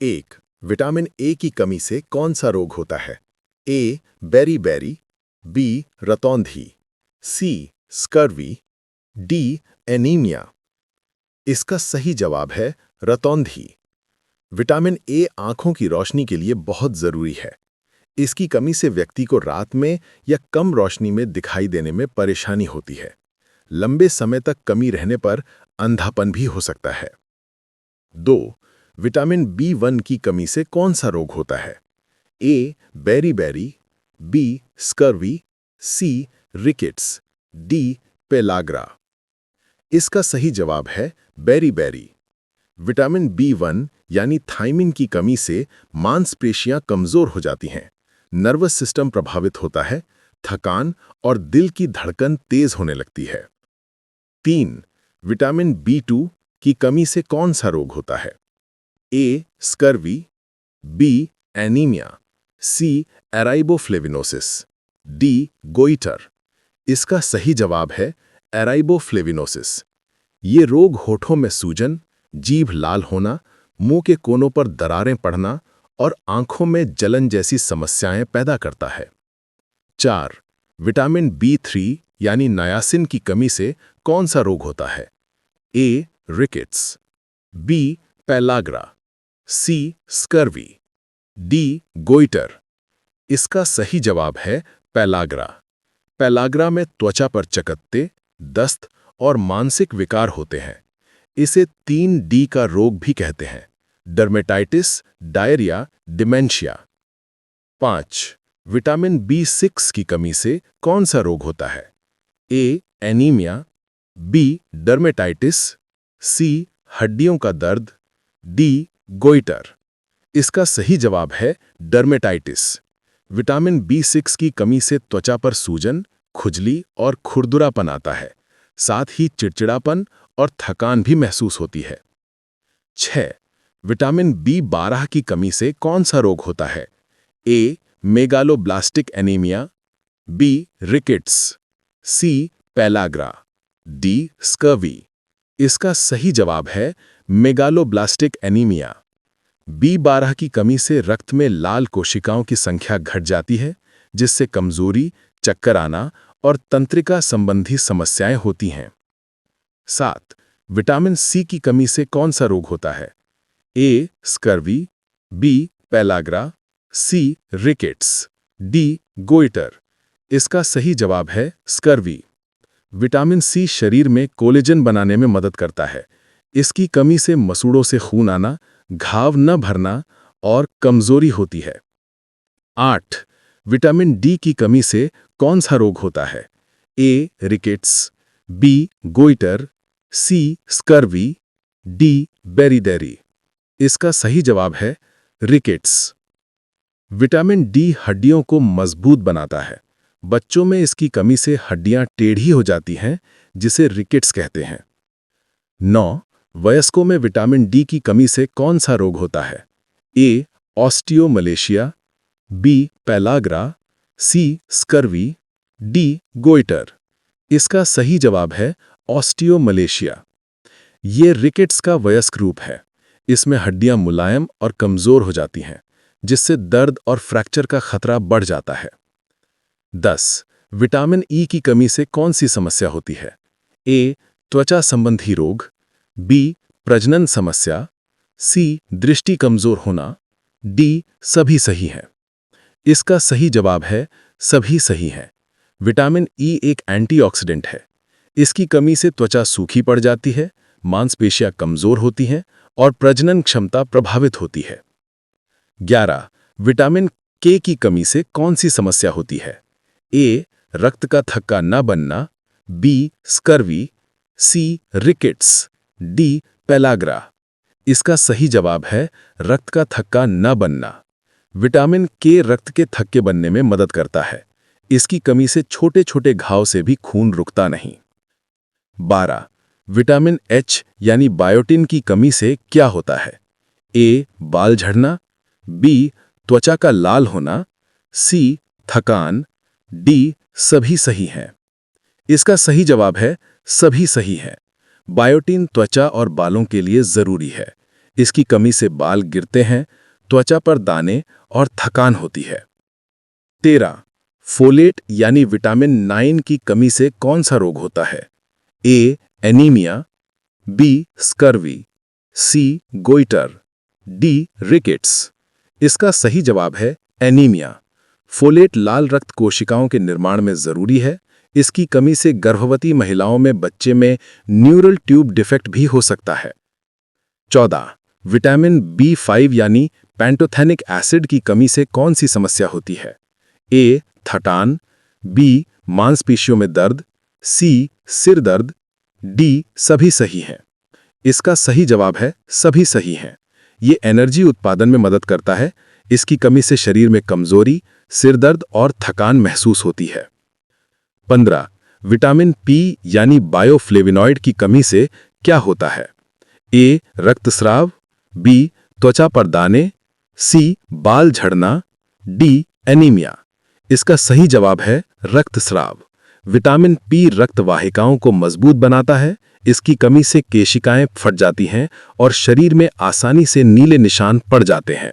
एक, vitamin A की कमी से कौन सा रोग होता है? ए. Beriberi, B. रतौंधी, सी. Scurvy, D. एनीमिया। इसका सही जवाब है रतौंधी। विटामिन ए आंखों की रोशनी के लिए बहुत जरूरी है। इसकी कमी से व्यक्ति को रात में या कम रोशनी में दिखाई देने में परेशानी होती है। लंबे समय तक कमी रहने पर अंधापन भी हो सकता है। 2. विटामिन बी1 की कमी से कौन सा रोग होता है? A. Beriberi, B. Scurvy, C. Rickets, D. Pellagra. इसका सही जवाब है बेरी-बेरी। विटामिन बी1 यानी थायमिन की कमी से मांसपेशियां कमजोर हो जाती हैं, नर्वस सिस्टम प्रभावित होता है, थकान और दिल की धड़कन तेज होने लगती है। 3. विटामिन बी2 की कमी से कौन सा रोग होता है? A. Scurvy, B. Anaemia, C. Ariboflavinosis, D. Goitre. इसका सही जवाब है एराइबोफ्लेविनोसिस। ये रोग होठों में सूजन, जीभ लाल होना, मुंह के कोनों पर दरारें पड़ना और आंखों में जलन जैसी समस्याएं पैदा करता है। 4. विटामिन बी3 यानी नायासिन की कमी से कौन सा रोग होता है? A. Rickets, B. Pellagra, C. Scurvy, D. Goitre. इसका सही जवाब है पेलाग्रा। पेलाग्रा में त्वचा पर चकत्ते, दस्त और मानसिक विकार होते हैं। इसे 3D का रोग भी कहते हैं: डर्मेटाइटिस, डायरिया, डिमेंशिया। 5. विटामिन बी6 की कमी से कौन सा रोग होता है? A. Anaemia, B. Dermatitis, C. हड्डियों का दर्द, डी. गोइटर। इसका सही जवाब है डर्मेटाइटिस। विटामिन बी6 की कमी से त्वचा पर सूजन, खुजली और खुरदुरापन आता है। साथ ही चिड़चिड़ापन और थकान भी महसूस होती है। 6. विटामिन बी12 की कमी से कौन सा रोग होता है? A. Megaloblastic anaemia, B. Rickets, C. Pellagra, D. Scurvy. इसका सही जवाब है मेगालोब्लास्टिक एनीमिया। बी12 की कमी से रक्त में लाल कोशिकाओं की संख्या घट जाती है, जिससे कमजोरी, चक्कर आना और तंत्रिका संबंधी समस्याएं होती हैं। 7. विटामिन सी की कमी से कौन सा रोग होता है? A. Scurvy, B. Pellagra, C. Rickets, D. Goitre. इसका सही जवाब है स्कर्वी। विटामिन सी शरीर में कोलेजन बनाने में मदद करता है। इसकी कमी से मसूड़ों से खून आना, घाव न भरना और कमजोरी होती है। 8. विटामिन डी की कमी से कौन सा रोग होता है? A. Rickets, B. Goitre, C. Scurvy, D. Beriberi. इसका सही जवाब है रिकेट्स। विटामिन डी हड्डियों को मजबूत बनाता है। बच्चों में इसकी कमी से हड्डियां टेढ़ी हो जाती हैं, जिसे रिकेट्स कहते हैं। 9. वयस्कों में विटामिन डी की कमी से कौन सा रोग होता है? A. Osteomalacia, B. Pellagra, C. Scurvy, D. Goitre. इसका सही जवाब है ऑस्टियोमलेशिया। ये रिकेट्स का वयस्क रूप है। इसमें हड्डियां मुलायम और कमजोर हो जाती हैं, जिससे दर्द और फ्रैक्चर का खतरा बढ़ जाता है। 10. विटामिन ई की कमी से कौन सी समस्या होती है? ए. त्वचा संबंधी रोग, बी. प्रजनन समस्या, सी. दृष्टि कमजोर होना, डी. सभी सही है। इसका सही जवाब है सभी सही है। विटामिन ई एक एंटीऑक्सीडेंट है। इसकी कमी से त्वचा सूखी पड़ जाती है, मांसपेशियां कमजोर होती हैं और प्रजनन क्षमता प्रभावित होती है। 11. विटामिन के की कमी से कौन सी समस्या होती है? ए. रक्त का थक्का न बनना, B. Scurvy, C. Rickets, D. Pellagra. इसका सही जवाब है रक्त का थक्का न बनना। विटामिन के रक्त के थक्के बनने में मदद करता है। इसकी कमी से छोटे छोटे घाव से भी खून रुकता नहीं। 12. विटामिन एच यानी बायोटिन की कमी से क्या होता है? ए. बाल झड़ना, बी. त्वचा का लाल होना, सी. थकान, डी. सभी सही है। इसका सही जवाब है सभी सही है। बायोटिन त्वचा और बालों के लिए जरूरी है। इसकी कमी से बाल गिरते हैं, त्वचा पर दाने और थकान होती है। 13. फोलेट यानी विटामिन 9 की कमी से कौन सा रोग होता है? A. Anaemia, B. Scurvy, C. Goitre, D. Rickets. इसका सही जवाब है एनीमिया। फोलेट लाल रक्त कोशिकाओं के निर्माण में जरूरी है। इसकी कमी से गर्भवती महिलाओं में बच्चे में न्यूरल ट्यूब डिफेक्ट भी हो सकता है। 14. विटामिन B5 यानी पैंटोथेनिक एसिड की कमी से कौन सी समस्या होती है? ए. थकान, बी. मांसपेशियों में दर्द, सी. सिर दर्द, डी. सभी सही हैं। इसका सही जवाब है सभी सही हैं। ये एनर्जी उत्पादन में मदद करता है। इसकी कमी से शरीर में कमजोरी, सिर दर्द और थकान महसूस होती है। 15. विटामिन P यानी बायोफ्लेविनॉइड की कमी से क्या होता है? ए. रक्तस्राव, बी. त्वचा पर दाने, सी. बाल झड़ना, डी. एनीमिया। इसका सही जवाब है रक्तस्राव। विटामिन P रक्त वाहिकाओं को मजबूत बनाता है। इसकी कमी से केशिकाएं फट जाती हैं और शरीर में आसानी से नीले निशान पड़ जाते हैं।